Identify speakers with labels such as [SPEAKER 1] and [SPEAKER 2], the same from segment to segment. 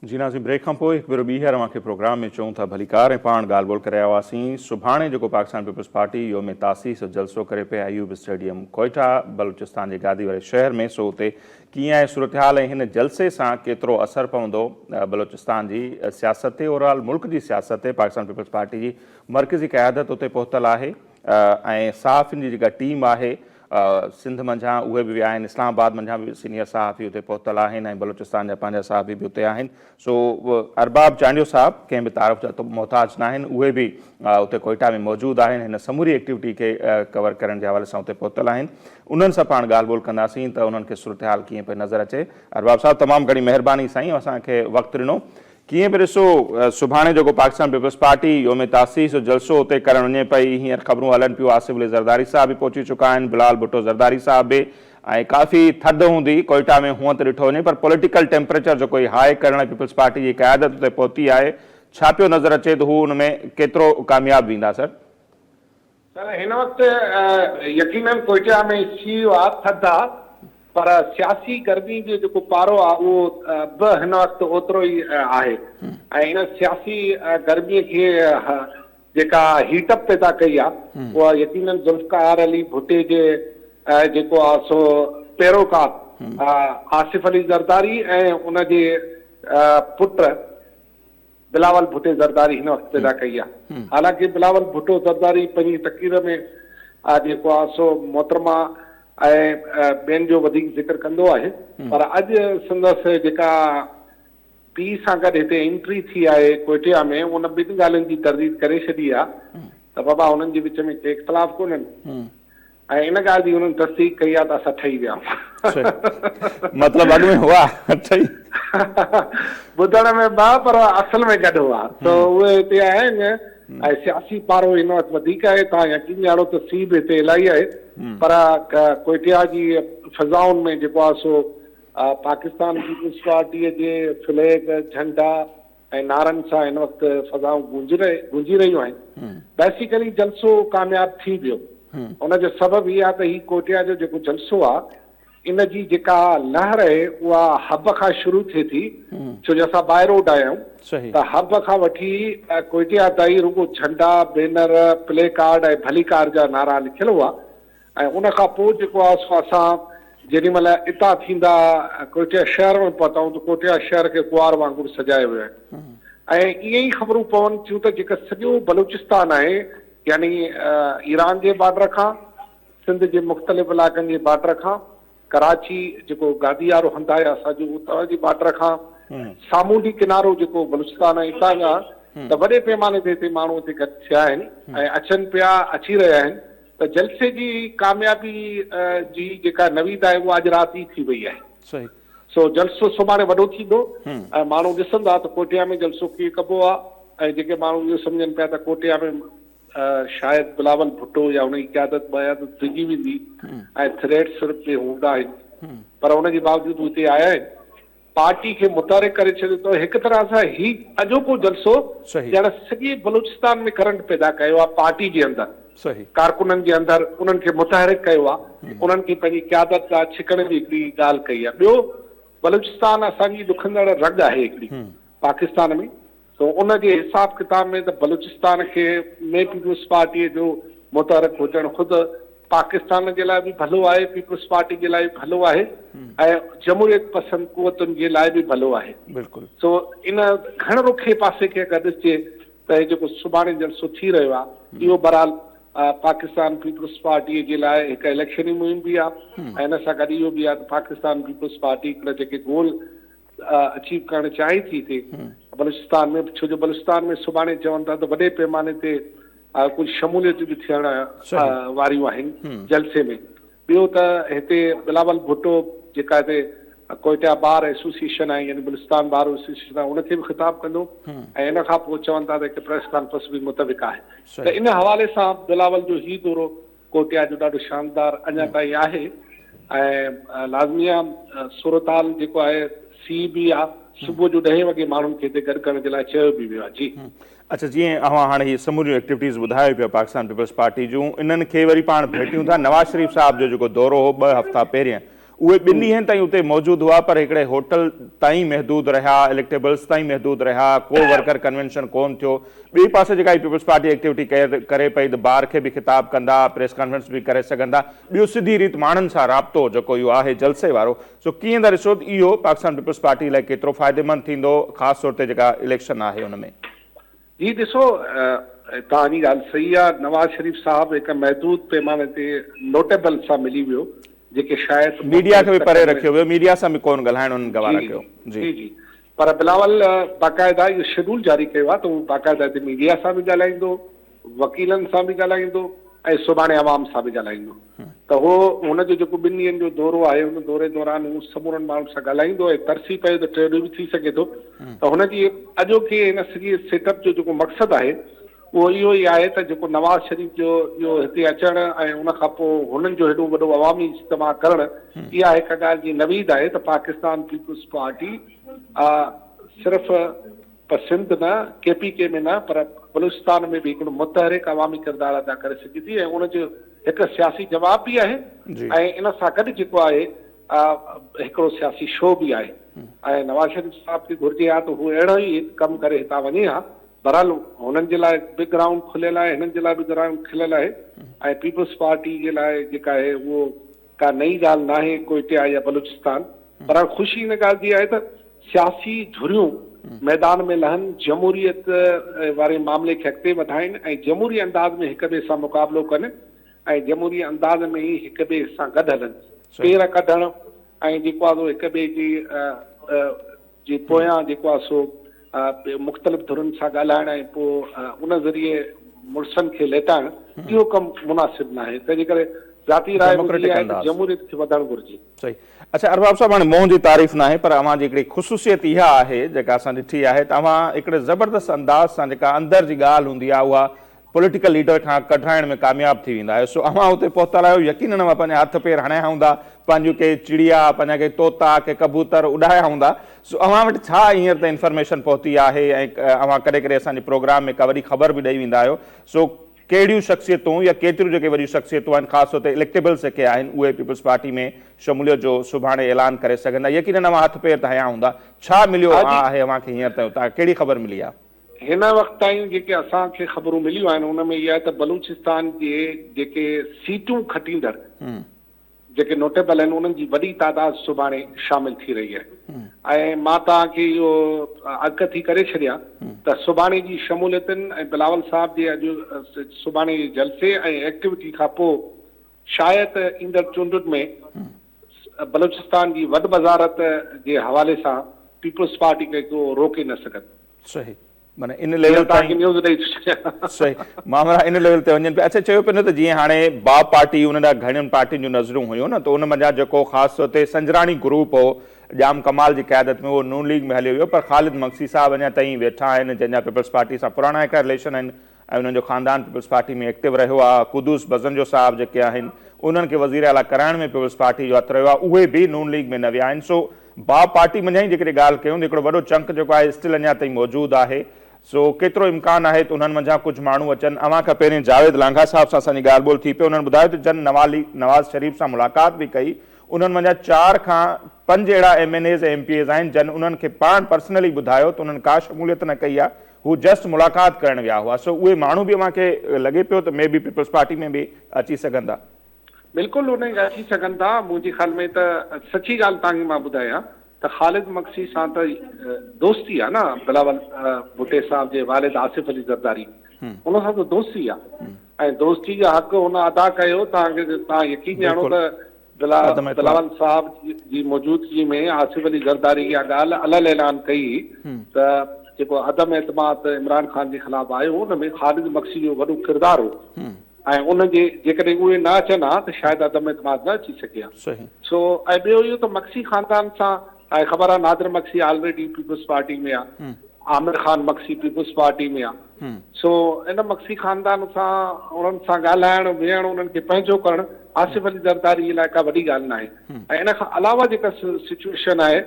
[SPEAKER 1] जी नाज़रीन, ब्रेक खां पोइ हिकु भेरो ॿीहर अव्हांखे प्रोग्राम में चऊं था भलीकार ऐं पाण ॻाल्हि ॿोल करे आया हुआसीं। सुभाणे जेको पाकिस्तान पीपल्स पार्टी योम तासीस जलसो करे पे आयूब स्टेडियम कोयटा बलूचिस्तान जे गादी वारे शहर में, सो उते कीअं आहे सूरत हाल ऐं हिन जलसे सां केतिरो असरु पवंदो बलूचिस्तान जी सियासत ते, ओवरऑल मुल्क जी सियासत ते। पाकिस्तान पीपल्स पार्टी जी मर्कज़ी क़यादत उते पहुतल आहे ऐं सहाफ़ियुनि जी जेका टीम आहे सिंध मंझां उहे बि विया आहिनि, इस्लामाबाद मंझां बि सीनियर सहाफ़ी उते पहुतल आहिनि ऐं बलूचिस्तान जा पंहिंजा सहाफ़ी बि उते आहिनि। सो अरबाब चांडियो साहब कंहिं बि तारीफ़ जा मोहताज न आहिनि, उहे बि उते कोयटा में मौजूदु आहिनि, हिन समूरी एक्टिविटी खे कवर करण जे हवाले सां उते पहुतल आहिनि। उन्हनि सां पाण ॻाल्हि ॿोल कंदासीं त उन्हनि खे सूरत हाल कीअं पई नज़र अचे। अरबाब साहब, तमामु घणी महिरबानी साईं, असांखे वक़्तु ॾिनो। कीअं बि ॾिसो, सुभाणे जेको पाकिस्तान पीपल्स पार्टी योम तासीस जलसो उते करणु वञे पई, हींअर ख़बरूं हलनि पियूं आसिफ अली ज़रदारी साहब बि पहुची चुका आहिनि, बिलाल भुट्टो ज़रदारी साहब बि, ऐं काफ़ी थधि हूंदी कोयटा में हूअं त ॾिठो वञे, पर पॉलिटिकल टेम्परेचर जेको हाई करण पीपल्स पार्टी जी क़यादत उते पहुती आहे, छा पियो नज़र अचे त हू हुन में केतिरो कामयाबु वेंदा?
[SPEAKER 2] सर हिन वक़्तु यकीनन कोयटा में थी वियो आहे थधि, पर सियासी गर्मी जो जेको पारो आहे उहो बि हिन वक़्तु ओतिरो ई आहे ऐं हिन सियासी गर्मीअ खे जेका हीटअप पैदा कई आहे उहा यकीनन ज़ुल्फ़िकार अली भुट्टे जे जेको आहे सो पैरोकार आसिफ अली ज़रदारी ऐं उनजे पुट बिलावल भुट्टे ज़रदारी हिन वक़्तु पैदा कई आहे। हालांकि बिलावल भुट्टो ज़रदारी पंहिंजी तक़रीर में जेको आहे सो मोहतरमा ऐं ॿियनि जो वधीक ज़िक्र कंदो आहे, पर अॼु संदसि जेका पीउ सां गॾु हिते एंट्री थी आहे कोयटा में, उन ॿिनि ॻाल्हियुनि जी तरदीद करे छॾी आहे त बाबा हुननि जे विच में के इख़्तिलाफ़ कोन्हनि ऐं इन ॻाल्हि जी हुननि तस्दीक कई आहे त असां ठही विया
[SPEAKER 1] मतलब अॻु में हुआ ठही
[SPEAKER 2] ॿुधण में ॿ पर असल में गॾु हुआ, त उहे हिते आहिनि ऐं सियासी पारो हिन वक़्तु वधीक आहे। तव्हां यकीन ॼाणो त सी बि हिते इलाही आहे, पर कोयटा जी फ़ज़ाउनि में जेको आहे सो पाकिस्तान पीपल्स पार्टीअ जे फ्लैग झंडा ऐं नारनि सां हिन वक़्तु फ़ज़ाऊं गूंजी रहियूं आहिनि। बेसिकली जलसो कामयाबु थी वियो, उनजो सबबु इहा आहे त हीउ कोयटा जो जेको जलसो आहे इन जी जेका लहर आहे उहा हब खां शुरू थिए थी, छो जो असां बाय रोड आया आहियूं त हब खां वठी कोयटा ताईं रुगो झंडा, बैनर, प्ले कार्ड ऐं भली कार जा नारा लिखियल हुआ ऐं उन खां पोइ जेको आहे सो असां जेॾी महिल इतां थींदा कोयटा शहर में पहुतऊं त कोयटा शहर खे कुआर वांगुरु सजायो वियो आहे ऐं ईअं ई ख़बरूं पवनि थियूं त जेका सॼो बलूचिस्तान आहे, यानी ईरान जे बॉर्डर खां सिंध जे मुख़्तलिफ़ इलाइक़नि जे बॉर्डर खां, कराची जेको गादी वारो हंधु आहे असांजो उतां जी बॉर्डर खां, सामूंडी किनारो जेको बलूचिस्तान आहे हितां जा, त वॾे पैमाने ते हिते माण्हू हिते गॾु थिया आहिनि ऐं अचनि पिया, अची रहिया आहिनि। त जलसे जी कामयाबी जी जेका नवीद आहे उहा अॼु राति ई थी वई आहे। सो जलसो सुभाणे वॾो थींदो ऐं माण्हू ॾिसंदा त कोयटा में जलसो कीअं कबो आहे ऐं जेके माण्हू इहो सम्झनि पिया त कोयटा में शायदि बिलावल भुट्टो या हुनजी क़यादत बयादत डिॼी वेंदी ऐं थ्रेड्स बि हूंदा आहिनि, पर हुनजे बावजूदि हिते आया आहिनि, पार्टी खे मुतहरिक करे छॾियो त हिकु तरह सां ही अॼोको जलसो ॼण सॼे बलूचिस्तान में करंट पैदा कयो आहे पार्टी जे अंदरि, कारकुननि जे अंदरि उन्हनि खे मुतहरिक कयो आहे, उन्हनि खे पंहिंजी क़यादत खां छिकण जी हिकिड़ी ॻाल्हि कई आहे। ॿियो, बलूचिस्तान असांजी ॾुखंदड़ रग आहे हिकिड़ी पाकिस्तान में, तो उनजे हिसाब किताब में त बलूचिस्तान खे में पीपल्स पार्टीअ जो मुतहरिक हुजणु ख़ुदि पाकिस्तान जे लाइ बि भलो आहे, पीपल्स पार्टी जे लाइ बि भलो आहे ऐं जमहूरियत पसंदि कुवतुनि जे लाइ बि भलो आहे। सो इन घण रुखे पासे खे अगरि ॾिसिजे त जेको सुभाणे जलसो थी रहियो आहे इहो बहरहाल पाकिस्तान पीपल्स पार्टीअ जे लाइ हिकु इलेक्शनी मुहिम बि आहे ऐं हिन सां गॾु इहो बि आहे त पाकिस्तान पीपल्स पार्टी हिकिड़ा जेके गोल अचीव करणु चाहे थी हिते बलूचिस्तान में, छो जो बलूचिस्तान में सुभाणे चवनि था त वॾे पैमाने ते कुझु शमूलियत बि थियण वारियूं आहिनि जलसे में। ॿियो त हिते बिलावल भुट्टो जेका हिते कोयटा बार एसोसिएशन आहे, यानी बलूचिस्तान बार एसोसिएशन आहे, उनखे बि ख़िताबु कंदो ऐं इन खां पोइ चवनि था त हिकु प्रेस कॉन्फ्रेंस बि मुतफ़िक़ आहे। त इन हवाले सां बिलावल जो ही दौरो कोयटा जो ॾाढो शानदार अञा ताईं आहे ऐं लाज़मी आहे सूरत हाल जेको आहे सी बि आहे, सुबुह जो 10 वॻे माण्हुनि खे हिते गॾु करण जे लाइ चयो बि वियो आहे। जी
[SPEAKER 1] अच्छा, जीअं अव्हां हाणे हीअ समूरियूं एक्टिविटीज़ ॿुधायो पिया पाकिस्तान पीपल्स पार्टी जूं, इन्हनि खे वरी पाण भेटियूं था। नवाज़ शरीफ़ साहब जो जेको दौरो हो 2 हफ़्ता पहिरियां, उहे 2 ॾींहंनि ताईं उते मौजूदु हुआ पर हिकिड़े होटल ताईं महदूद रहिया, इलेक्टेबल्स ताईं महदूद रहिया, को वर्कर कन्वेंशन कोन थियो। ॿिए पासे जेका पीपल्स पार्टी एक्टिविटी करे पई त ॿार खे बि ख़िताब कंदा, प्रेस कॉन्फ्रेंस बि करे सघंदा, ॿियो सिधी रीति माण्हुनि सां राब्तो जेको इहो आहे जलसे वारो। सो कीअं था ॾिसो इहो पाकिस्तान पीपल्स पार्टी लाइ केतिरो फ़ाइदेमंद थींदो, ख़ासि तौर ते जेका इलेक्शन आहे हुन में?
[SPEAKER 2] जी ॾिसो, तव्हांजी ॻाल्हि सही आहे। नवाज़ शरीफ़ साहब हिकु महदूद पैमाने ते नोटेबल सां मिली वियो, जेके शायदि
[SPEAKER 1] मीडिया खे बि परे रखियो वियो, मीडिया सां बि कोन ॻाल्हाइण उन्हनि गवारा कयो।
[SPEAKER 2] जी पर बिलावल बाक़ाइदा इहो शेड्यूल जारी कयो आहे त उहो बाक़ाइदा हिते मीडिया सां बि ॻाल्हाईंदो, वकीलनि सां बि ॻाल्हाईंदो ऐं सुभाणे आवाम सां बि ॻाल्हाईंदो। त हुनजो जेको 2 ॾींहंनि जो दौरो आहे, हुन दौरे दौरान हू समूरनि माण्हुनि सां ॻाल्हाईंदो ऐं तरसी पए त 3 ॾींहं बि थी सघे थो। त हुनजी अॼोके हिन सॼे सेटअप जो जेको मक़सदु आहे उहो इहो ई आहे त जेको नवाज़ शरीफ़ जो इहो हिते अचणु ऐं उन खां पोइ हुननि जो हेॾो वॾो अवामी इज्तिमा करणु, इहा हिकु ॻाल्हि जी नवीद आहे त पाकिस्तान पीपल्स पार्टी सिर्फ़ु सिंध न, KPK में न, पर बलूचिस्तान में बि हिकिड़ो मुतहरिक अवामी किरदारु अदा करे सघे थी ऐं उनजो हिकु सियासी जवाब बि आहे ऐं इन सां गॾु जेको आहे हिकिड़ो सियासी शो बि आहे। ऐं नवाज़ शरीफ़ साहब खे घुरिजे हा त हू अहिड़ो ई कमु करे हितां वञे हा। बहरहाल हुननि जे लाइ बि ग्राउंड खुलियल आहे, हिननि जे लाइ बि ग्राउंड खुलियल आहे ऐं पीपल्स पार्टी जे लाइ जेका आहे उहो का नई ॻाल्हि न आहे कोयटा या बलूचिस्तान। पर ख़ुशी इन ॻाल्हि जी आहे त सियासी धुरियूं मैदान में लहनि, जमहूरियत वारे मामले खे अॻिते वधाइनि ऐं जमहूरी अंदाज़ में हिक ॿिए सां मुक़ाबिलो कनि ऐं जमहूरी अंदाज़ में ई हिक ॿिए सां गॾु हलनि। पेर कढणु ऐं जेको आहे इहो हिक ॿिए जी पोयां जेको आहे सो मुख़्तलिफ़ धुरनि सां ॻाल्हाइण ऐं पोइ उन ज़रिए मुड़ुसनि खे लेटाइण, इहो कमु मुनासिबु न आहे। तंहिंजे करे ज़ाती राय मुंहिंजी आहे त जमहूरियत खे वधणु घुरिजे।
[SPEAKER 1] सही। अच्छा अरबाब साहब, हाणे मोहन जी तारीफ़ न आहे पर अव्हां जी हिकिड़ी ख़ुशूसियत इहा आहे जेका असां ॾिठी आहे त अव्हां हिकिड़े ज़बरदस्त अंदाज़ सां जेका अंदर जी ॻाल्हि हूंदी आहे उहा पॉलिटिकल लीडर खां कढाइण में कामयाब थी वेंदा आहियो। सो अव्हां हुते पहुतल आहियो, यकीनन अव्हां पंहिंजा हथ पेर हणाया हूंदा, पंहिंजूं के चिड़िया, पंहिंजा के तोता, के कबूतर उॾाया हूंदा। सो अव्हां वटि छा हींअर त इंफॉर्मेशन पहुती आहे ऐं अव्हां कॾहिं कॾहिं असांजे प्रोग्राम में का वॾी ख़बर बि ॾेई वेंदा आहियो। सो कहिड़ियूं शख़्सियतूं या केतिरियूं जेके वॾियूं शख़्सियतूं आहिनि, ख़ासि तौर ते इलेक्टेबल्स जेके आहिनि, उहे पीपल्स पार्टी में शमूलियत जो सुभाणे ऐलान करे सघंदा? यकीनन अव्हां हथ पेर त हया हूंदा, छा मिलियो आहे अव्हांखे हींअर ताईं उतां, कहिड़ी ख़बर मिली आहे?
[SPEAKER 2] हिन वक़्त ताईं जेके असांखे ख़बरूं मिलियूं आहिनि उन में इहा आहे त बलूचिस्तान जे जेके सीटूं खटींदड़ जेके नोटेबल आहिनि उन्हनि जी वॾी तादाद सुभाणे शामिल थी रही आहे। ऐं मां तव्हांखे इहो अॻु थी करे छॾियां त सुभाणे जी शमूलियतुनि ऐं बिलावल साहब जे अॼु सुभाणे जलसे ऐं एक्टिविटी खां पोइ शायदि ईंदड़ चूंडुनि में बलूचिस्तान जी वॾ वज़ारत जे हवाले सां पीपल्स पार्टी खे को रोके न सघनि।
[SPEAKER 1] सही, माना इन लेवल ताईं
[SPEAKER 2] न्यूज़ ॾेई छॾियां।
[SPEAKER 1] सही, मामला इन लेवल ते वञनि पिया। अच्छा, चयो पियो न त जीअं हाणे बाप पार्टी उन ॾांहुं घणियुनि पार्टियुनि जूं नज़रूं हुयूं न, त उन मंझां जेको ख़ासि तौर ते संजराणी ग्रुप हो जाम कमाल जी क़यादत में, उहो नून लीग में हलियो वियो, पर ख़ालिद मक्सी साहब अञा ताईं वेठा आहिनि जंहिंजा पीपल्स पार्टी सां पुराणा हिकिड़ा रिलेशन आहिनि ऐं उन्हनि जो ख़ानदान पीपल्स पार्टी में एक्टिव रहियो आहे। कुदूस बज़ंजो साहब जेके आहिनि उन्हनि खे वज़ीर आला कराइण में पीपल्स पार्टी जो हथ रहियो आहे, उहे बि नून लीग में न विया आहिनि। सो बाप पार्टी मंझां ई जेकॾहिं ॻाल्हि कयूं त हिकिड़ो वॾो चंक जेको आहे स्टिल अञा ताईं मौजूदु आहे। सो केतिरो इम्कानु आहे त उन्हनि मंझां कुझु माण्हू अचनि? अव्हां खां पहिरीं जावेद लांघा साहब सां असांजी ॻाल्हि ॿोल थी पियो, उन्हनि ॿुधायो त जन नवाज़ शरीफ़ सां मुलाक़ात बि कई, उन्हनि मंझां 4 खां 5 अहिड़ा MNAs ऐं MPAs आहिनि जन उन्हनि खे पाण पर्सनली ॿुधायो त उन्हनि का शमूलियत न कई आहे, हू जस्ट मुलाक़ात करणु विया हुआ। सो उहे माण्हू बि अव्हांखे लॻे पियो त मे बी पीपल्स पार्टी में बि अची सघंदा?
[SPEAKER 2] बिल्कुलु उन अची सघनि था। मुंहिंजे ख़्याल में त सची ॻाल्हि तव्हांखे मां ॿुधायां त ख़ालिद मक्सी सां त दोस्ती आहे न, बिलावल भुट्टे साहब जे वालिद आसिफ अली ज़रदारी, उन सां त दोस्ती आहे ऐं दोस्ती जा हक़ हुन अदा कयो। तव्हां यकीन ॼाणो त बिलावल साहब जी मौजूदगी में आसिफ अली ज़रदारी इहा ॻाल्हि अलॻि ऐलान कई त जेको अदम एतमाद इमरान ख़ान जे ख़िलाफ़ आयो हुन में ख़ालिद मक्सी जो वॾो किरदारु हो ऐं उनजे जेकॾहिं उहे न अचनि हा त शायदि अदम एतमाद न अची सघे हा। सो ऐं ॿियो इहो त मक्सी ख़ानदान सां ऐं ख़बर आहे नादिर मक्सी ऑलरेडी पीपल्स पार्टी में आहे, आमिर ख़ान मक्सी पीपल्स पार्टी में आहे। सो इन मक्सी ख़ानदान सां उन्हनि सां ॻाल्हाइण वेहण उन्हनि खे पंहिंजो करणु आसिफ अली ज़रदारी जे लाइ का वॾी ॻाल्हि न आहे। ऐं इन खां अलावा जेका सिचुएशन आहे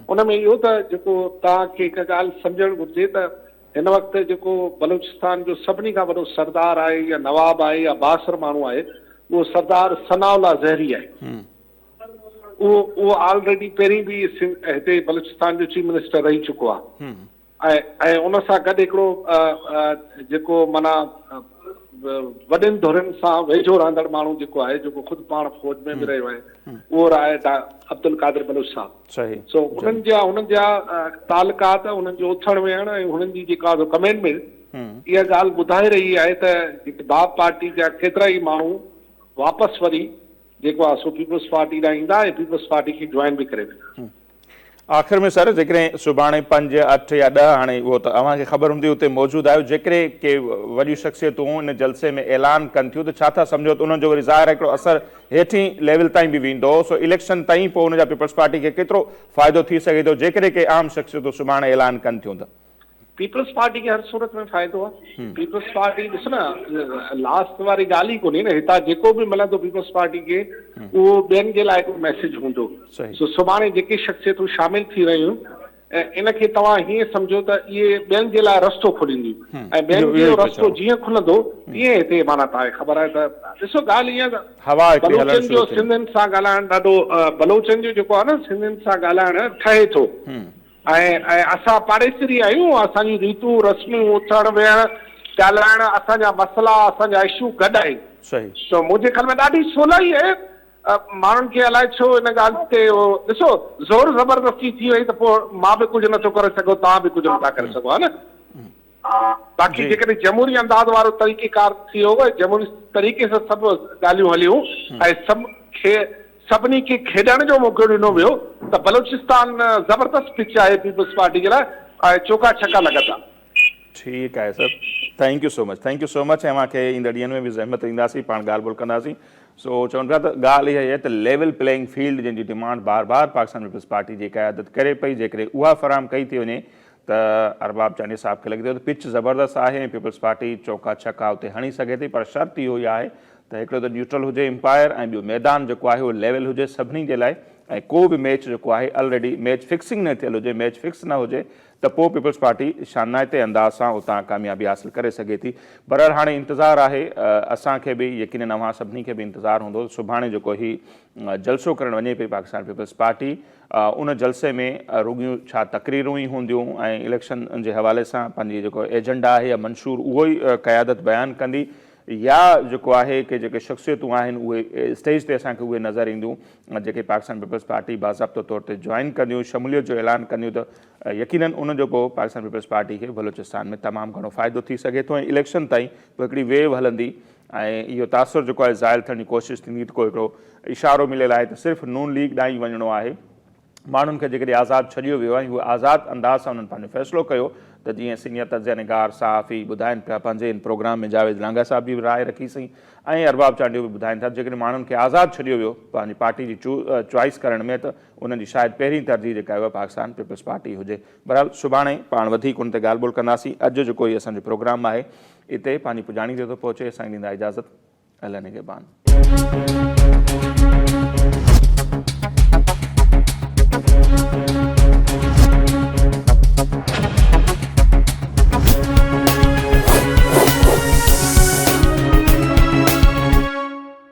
[SPEAKER 2] उन में इहो त जेको तव्हांखे हिकु ॻाल्हि सम्झणु घुरिजे त हिन वक़्तु जेको बलूचिस्तान जो सभिनी खां वॾो सरदार आहे या नवाब आहे या बासर माण्हू आहे, उहो सरदार सनाउल्लाह ज़हरी आहे। उहो ऑलरेडी पहिरीं बि हिते बलूचिस्तान जो चीफ मिनिस्टर रही चुको आहे ऐं उन सां गॾु हिकिड़ो जेको माना वॾनि धुरनि सां वेझो रहंदड़ माण्हू जेको आहे जेको ख़ुदि पाण फ़ौज में बि रहियो आहे उहो आहे अब्दुल कादिर बलूच साहब।
[SPEAKER 1] सही।
[SPEAKER 2] सो उन्हनि जा तालुकात उन्हनि जो उथण वेहण ऐं हुननि जी जेका कमेंटमेंट इहा ॻाल्हि ॿुधाए रही आहे त बाप पार्टी जा केतिरा ई माण्हू वापसि वरी जेको आहे सो पीपल्स पार्टी ॾांहुं ईंदा ऐं पीपल्स पार्टी खे जॉइन बि करे वेंदा।
[SPEAKER 1] आख़िर में सर जेकॾहिं सुभाणे 5, 8 या 10 हाणे उहो त अव्हांखे ख़बर हूंदी उते मौजूदु आहियो जेकॾहिं के वॾियूं शख़्सियतूं इन जलसे में ऐलान कनि थियूं त छा था सम्झो त उन्हनि जो वरी ज़ाहिर हिकिड़ो असरु हेठीं लेवल ताईं बि वेंदो सो इलेक्शन ताईं पोइ उन जा पीपल्स पार्टी खे केतिरो फ़ाइदो थी सघे थो जेकॾहिं के आम शख़्सियतूं सुभाणे ऐलान कनि थियूं त?
[SPEAKER 2] पीपल्स पार्टी खे हर सूरत में फ़ाइदो आहे। पीपल्स पार्टी ॾिस न लास्ट वारी ॻाल्हि ई कोन्हे न हितां जेको बि मिलंदो पीपल्स पार्टी खे उहो ॿियनि जे लाइ हिकिड़ो मैसेज हूंदो। सो सुभाणे जेके शख़्सियतूं शामिल थी रहियूं इनखे तव्हां हीअं सम्झो त इहे ॿियनि जे लाइ रस्तो खोलींदियूं ऐं ॿियनि जो रस्तो जीअं खुलंदो तीअं हिते माना तव्हांखे ख़बर आहे त ॾिसो ॻाल्हि ईअं बलूचनि जो सिंधियुनि सां ॻाल्हाइण ॾाढो बलूचनि जो जेको आहे न सिंधियुनि सां ॻाल्हाइण ठहे थो ऐं असां पाड़ेसरी आहियूं असांजी रीतूं रस्मूं उथण वेहण ॻाल्हाइण असांजा मसला असांजा इशू गॾु आहिनि। त मुंहिंजे ख़्याल में ॾाढी सवलाई आहे माण्हुनि खे अलाए छो इन ॻाल्हि ते ॾिसो ज़ोर ज़बरदस्ती थी वई त पोइ मां बि कुझु नथो करे सघो तव्हां बि कुझु नथा करे सघो हा न। बाक़ी जेकॾहिं जमहूरी अंदाज़ वारो तरीक़ेकार थी वियो जमहूरी तरीक़े सां सभु ॻाल्हियूं हलियूं ऐं सभिनी खे खेॾण जो मौक़ो ॾिनो वियो त बलूचिस्तान ज़बरदस्त पिच आहे पीपल्स पार्टी जे लाइ ऐं चौका छक्का लॻंदा।
[SPEAKER 1] ठीकु आहे sir, thank you so much ऐं मूंखे ईंदड़ ॾींहंनि में बि ज़हमत ईंदासीं पाण ॻाल्हि ॿोल कंदासीं। सो चवनि पिया त ॻाल्हि इहा आहे त लेवल प्लेइंग फील्ड जंहिंजी डिमांड बार बार पाकिस्तान पीपल्स पार्टी जी क़यादत करे पई जेकॾहिं उहा फराहम कई थी वञे त अरबाब चांडी साहब खे लॻे थो त पिच ज़बरदस्त आहे ऐं पीपल्स पार्टी चौका छक्का उते हणी सघे थी पर शर्त इहो ई आहे त हिकिड़ो त न्यूट्रल हुजे एम्पायर ऐं ॿियो मैदान जेको आहे उहो लेवल हुजे सभिनी जे लाइ ऐं को बि मैच जेको आहे ऑलरेडी मैच फिक्सिंग न थियल हुजे मैच फिक्स न हुजे त पोइ पीपल्स पार्टी शानाइते अंदाज़ सां उतां कामयाबी हासिल करे सघे थी। बहरहाल हाणे इंतज़ारु आहे असांखे बि यकीनन अव्हां सभिनी खे बि इंतज़ारु हूंदो सुभाणे जेको ही जलसो करणु वञे पई पाकिस्तान पीपल्स पार्टी उन जलसे में रुॻियूं छा तकरीरूं ई हूंदियूं ऐं इलेक्शन जे हवाले सां पंहिंजी जेको एजेंडा आहे या मंशूर उहो ई क़यादत बयानु कंदी या जेको आहे कि जेके शख़्सियतूं आहिनि उहे स्टेज ते असांखे उहे नज़र ईंदियूं जेके पाकिस्तान पीपल्स पार्टी बाज़ाब्तो तौर ते जॉइन कंदियूं शमूलियत जो ऐलान कंदियूं त यकीनन उनजो पोइ पाकिस्तान पीपल्स पार्टी खे बलूचिस्तान में तमामु घणो फ़ाइदो थी सघे थो ऐं इलेक्शन ताईं पोइ हिकिड़ी वेव हलंदी ऐं इहो तासुर जेको आहे ज़ाइल थियण जी कोशिशि थींदी त को हिकिड़ो इशारो मिलियल आहे त सिर्फ़ु नून लीग ॾांहुं ई वञिणो आहे माण्हुनि खे जेकॾहिं आज़ादु छॾियो वियो आहे उहे आज़ादु अंदाज़ सां उन्हनि पंहिंजो फ़ैसिलो कयो त जीअं सीनियर तर्जनिगार सहाफ़ी ॿुधाइनि पिया पंहिंजे इन प्रोग्राम में जावेद लांगा साहब जी बि राय रखीसीं ऐं अरबाब चांडियो बि ॿुधाइनि था जेकॾहिं माण्हुनि खे आज़ादु छॾियो वियो पंहिंजी पार्टी जी चॉइस करण में त उन्हनि जी शायदि पहिरीं तरजीह जेका आहे पाकिस्तान पीपल्स पार्टी हुजे। बहरहाल सुभाणे पाण वधीक उन ते ॻाल्हि ॿोल कंदासीं। अॼु जेको इहो असांजो प्रोग्राम आहे हिते पंहिंजी पुॼाणी ते थो पहुचे असांखे ॾींदा इजाज़त अल्लाह निगहबान।